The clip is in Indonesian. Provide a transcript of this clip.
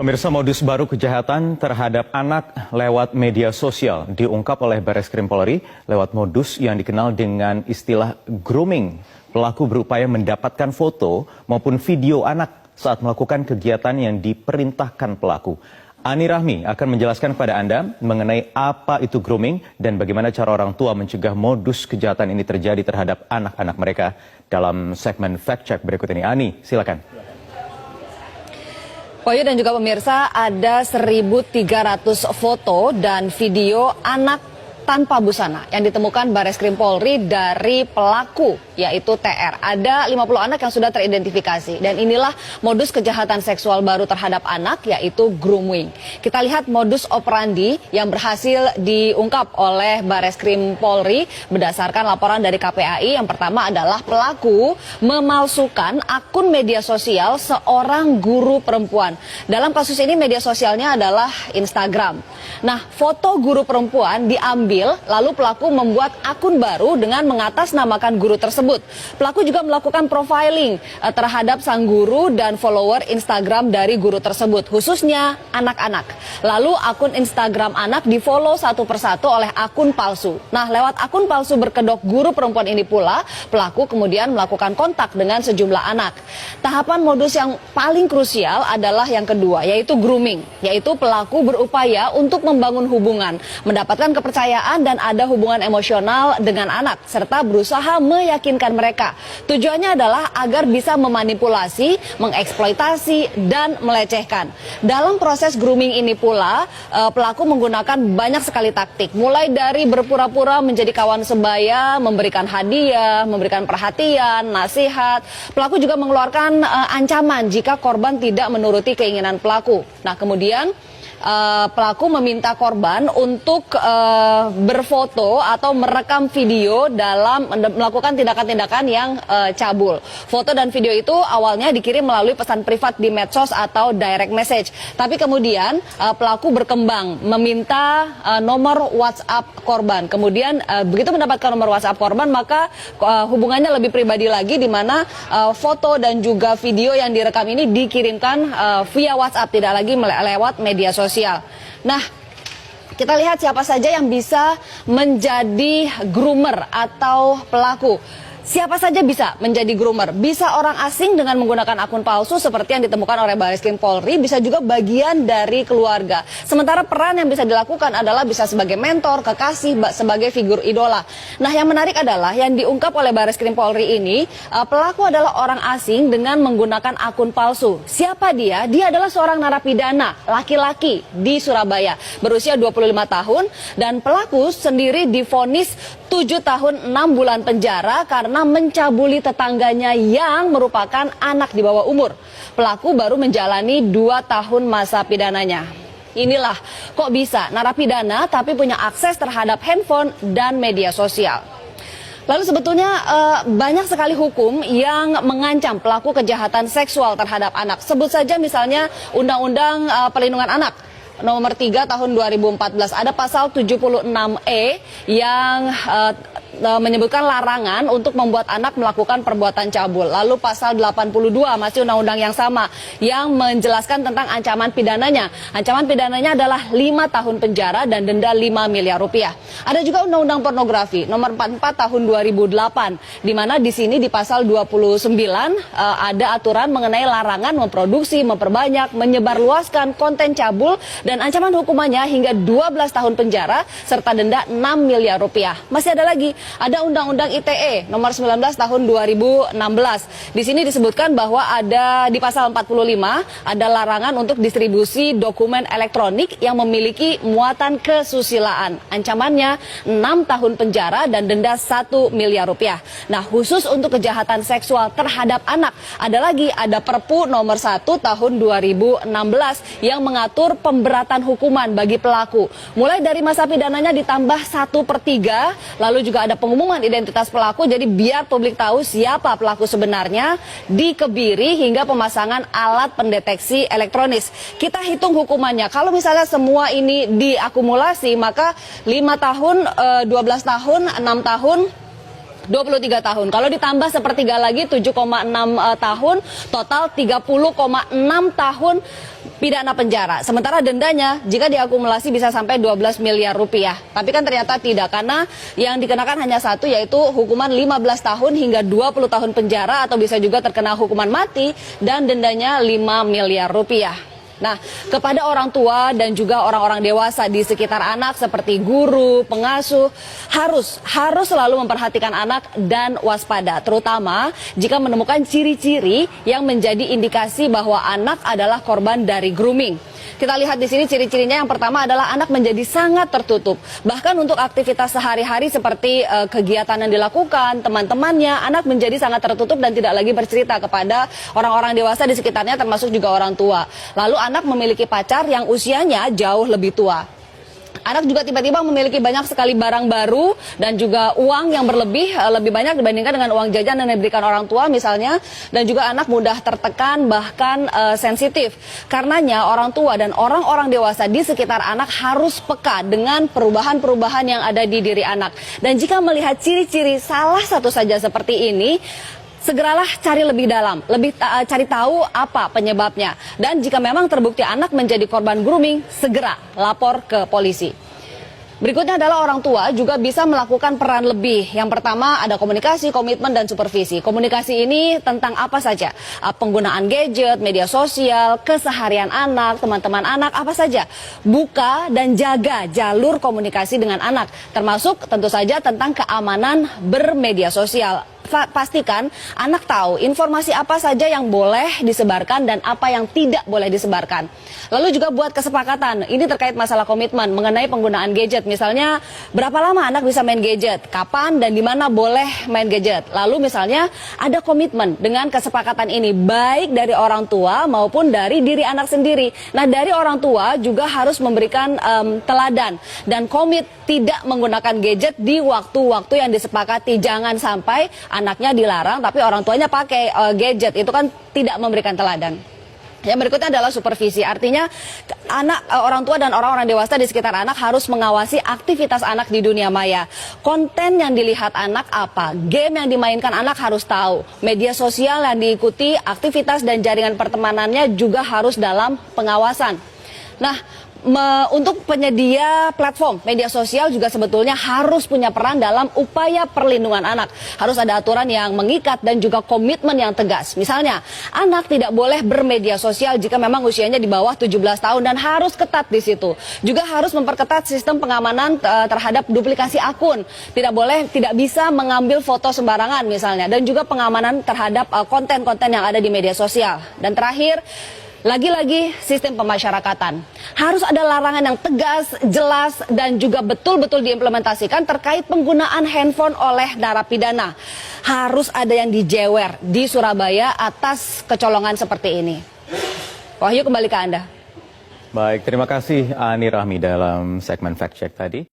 Pemirsa, modus baru kejahatan terhadap anak lewat media sosial diungkap oleh Bareskrim Polri lewat modus yang dikenal dengan istilah grooming. Pelaku berupaya mendapatkan foto maupun video anak saat melakukan kegiatan yang diperintahkan pelaku. Ani Rahmi akan menjelaskan kepada Anda mengenai apa itu grooming dan bagaimana cara orang tua mencegah modus kejahatan ini terjadi terhadap anak-anak mereka dalam segmen Fact Check berikut ini. Ani, silakan. Poyo dan juga pemirsa, ada 1.300 foto dan video anak tanpa busana yang ditemukan Bareskrim Polri dari pelaku, yaitu TR. Ada 50 anak yang sudah teridentifikasi dan inilah modus kejahatan seksual baru terhadap anak, yaitu grooming. Kita lihat modus operandi yang berhasil diungkap oleh Bareskrim Polri berdasarkan laporan dari KPAI. Yang pertama adalah pelaku memalsukan akun media sosial seorang guru perempuan. Dalam kasus ini media sosialnya adalah Instagram. Nah, foto guru perempuan diambil, lalu pelaku membuat akun baru dengan mengatasnamakan guru tersebut. Pelaku juga melakukan profiling terhadap sang guru dan follower Instagram dari guru tersebut, khususnya anak-anak. Lalu akun Instagram anak di-follow satu persatu oleh akun palsu. Nah, lewat akun palsu berkedok guru perempuan ini pula, pelaku kemudian melakukan kontak dengan sejumlah anak. Tahapan modus yang paling krusial adalah yang kedua, yaitu grooming, yaitu pelaku berupaya untuk membangun hubungan, mendapatkan kepercayaan dan ada hubungan emosional dengan anak, serta berusaha meyakinkan mereka. Tujuannya adalah agar bisa memanipulasi, mengeksploitasi, dan melecehkan. Dalam proses grooming ini pula, pelaku menggunakan banyak sekali taktik, mulai dari berpura-pura menjadi kawan sebaya, memberikan hadiah, memberikan perhatian, nasihat. Pelaku juga mengeluarkan ancaman jika korban tidak menuruti keinginan pelaku. Nah, kemudian pelaku meminta korban untuk berfoto atau merekam video dalam melakukan tindakan-tindakan yang cabul. Foto dan video itu awalnya dikirim melalui pesan privat di medsos atau direct message. Tapi kemudian pelaku berkembang meminta nomor WhatsApp korban. Kemudian begitu mendapatkan nomor WhatsApp korban, maka hubungannya lebih pribadi lagi, di mana foto dan juga video yang direkam ini dikirimkan via WhatsApp, tidak lagi lewat media sosial. Nah, kita lihat siapa saja yang bisa menjadi groomer atau pelaku. Siapa saja bisa menjadi groomer. Bisa orang asing dengan menggunakan akun palsu seperti yang ditemukan oleh Bareskrim Polri, bisa juga bagian dari keluarga. Sementara peran yang bisa dilakukan adalah bisa sebagai mentor, kekasih, sebagai figur idola. Nah, yang menarik adalah yang diungkap oleh Bareskrim Polri ini, pelaku adalah orang asing dengan menggunakan akun palsu. Siapa dia? Dia adalah seorang narapidana laki-laki di Surabaya, berusia 25 tahun, dan pelaku sendiri divonis 7 tahun 6 bulan penjara karena mencabuli tetangganya yang merupakan anak di bawah umur. Pelaku baru menjalani 2 tahun masa pidananya. Inilah kok bisa narapidana tapi punya akses terhadap handphone dan media sosial. Lalu sebetulnya banyak sekali hukum yang mengancam pelaku kejahatan seksual terhadap anak. Sebut saja misalnya Undang-Undang Perlindungan Anak nomor 3 tahun 2014, ada pasal 76E yang menyebutkan larangan untuk membuat anak melakukan perbuatan cabul. Lalu pasal 82 masih undang-undang yang sama yang menjelaskan tentang ancaman pidananya. Ancaman pidananya adalah 5 tahun penjara dan denda 5 miliar rupiah. Ada juga undang-undang pornografi nomor 44 tahun 2008, di mana di sini di pasal 29 ada aturan mengenai larangan memproduksi, memperbanyak, menyebarluaskan konten cabul dan ancaman hukumannya hingga 12 tahun penjara serta denda 6 miliar rupiah. Masih ada lagi, ada Undang-Undang ITE nomor 19 tahun 2016. Di sini disebutkan bahwa ada di pasal 45 ada larangan untuk distribusi dokumen elektronik yang memiliki muatan kesusilaan. Ancamannya 6 tahun penjara dan denda 1 miliar rupiah. Nah, khusus untuk kejahatan seksual terhadap anak, ada Perpu nomor 1 tahun 2016 yang mengatur pemberatan hukuman bagi pelaku. Mulai dari masa pidananya ditambah 1/3, lalu juga ada pengumuman identitas pelaku, jadi biar publik tahu siapa pelaku sebenarnya, dikebiri hingga pemasangan alat pendeteksi elektronis. Kita hitung hukumannya, kalau misalnya semua ini diakumulasi, maka 5 tahun, 12 tahun, 6 tahun, 23 tahun. Kalau ditambah sepertiga lagi 7,6 tahun, total 30,6 tahun pidana penjara. Sementara dendanya jika diakumulasi bisa sampai 12 miliar rupiah. Tapi kan ternyata tidak, karena yang dikenakan hanya satu, yaitu hukuman 15 tahun hingga 20 tahun penjara, atau bisa juga terkena hukuman mati dan dendanya 5 miliar rupiah. Nah, kepada orang tua dan juga orang-orang dewasa di sekitar anak seperti guru, pengasuh, harus selalu memperhatikan anak dan waspada, terutama jika menemukan ciri-ciri yang menjadi indikasi bahwa anak adalah korban dari grooming. Kita lihat di sini ciri-cirinya. Yang pertama adalah anak menjadi sangat tertutup. Bahkan untuk aktivitas sehari-hari seperti kegiatan yang dilakukan, teman-temannya, anak menjadi sangat tertutup dan tidak lagi bercerita kepada orang-orang dewasa di sekitarnya, termasuk juga orang tua. Lalu anak memiliki pacar yang usianya jauh lebih tua. Anak juga tiba-tiba memiliki banyak sekali barang baru dan juga uang yang lebih banyak dibandingkan dengan uang jajan yang diberikan orang tua misalnya. Dan juga anak mudah tertekan, bahkan sensitif. Karenanya orang tua dan orang-orang dewasa di sekitar anak harus peka dengan perubahan-perubahan yang ada di diri anak. Dan jika melihat ciri-ciri salah satu saja seperti ini, segeralah cari lebih dalam, cari tahu apa penyebabnya. Dan jika memang terbukti anak menjadi korban grooming, segera lapor ke polisi. Berikutnya adalah orang tua juga bisa melakukan peran lebih. Yang pertama ada komunikasi, komitmen, dan supervisi. Komunikasi ini tentang apa saja? Penggunaan gadget, media sosial, keseharian anak, teman-teman anak, apa saja. Buka dan jaga jalur komunikasi dengan anak. Termasuk tentu saja tentang keamanan bermedia sosial. Pastikan anak tahu informasi apa saja yang boleh disebarkan dan apa yang tidak boleh disebarkan. Lalu juga buat kesepakatan, ini terkait masalah komitmen mengenai penggunaan gadget. Misalnya, berapa lama anak bisa main gadget, kapan dan di mana boleh main gadget. Lalu misalnya ada komitmen dengan kesepakatan ini, baik dari orang tua maupun dari diri anak sendiri. Nah, dari orang tua juga harus memberikan teladan dan komit tidak menggunakan gadget di waktu-waktu yang disepakati. Jangan sampai anaknya dilarang tapi orang tuanya pakai gadget, itu kan tidak memberikan teladan. Yang berikutnya adalah supervisi, artinya orang tua dan orang-orang dewasa di sekitar anak harus mengawasi aktivitas anak di dunia maya. Konten yang dilihat anak apa, game yang dimainkan anak harus tahu, media sosial yang diikuti, aktivitas dan jaringan pertemanannya juga harus dalam pengawasan. Nah, untuk penyedia platform media sosial juga sebetulnya harus punya peran dalam upaya perlindungan anak. Harus ada aturan yang mengikat dan juga komitmen yang tegas. Misalnya, anak tidak boleh bermedia sosial jika memang usianya di bawah 17 tahun dan harus ketat di situ. Juga harus memperketat sistem pengamanan terhadap duplikasi akun. Tidak bisa mengambil foto sembarangan misalnya, dan juga pengamanan terhadap konten-konten yang ada di media sosial. Dan terakhir, lagi-lagi sistem pemasyarakatan. Harus ada larangan yang tegas, jelas, dan juga betul-betul diimplementasikan terkait penggunaan handphone oleh narapidana. Harus ada yang dijewer di Surabaya atas kecolongan seperti ini. Wahyu, kembali ke Anda. Baik, terima kasih Ani Rahmi dalam segmen Fact Check tadi.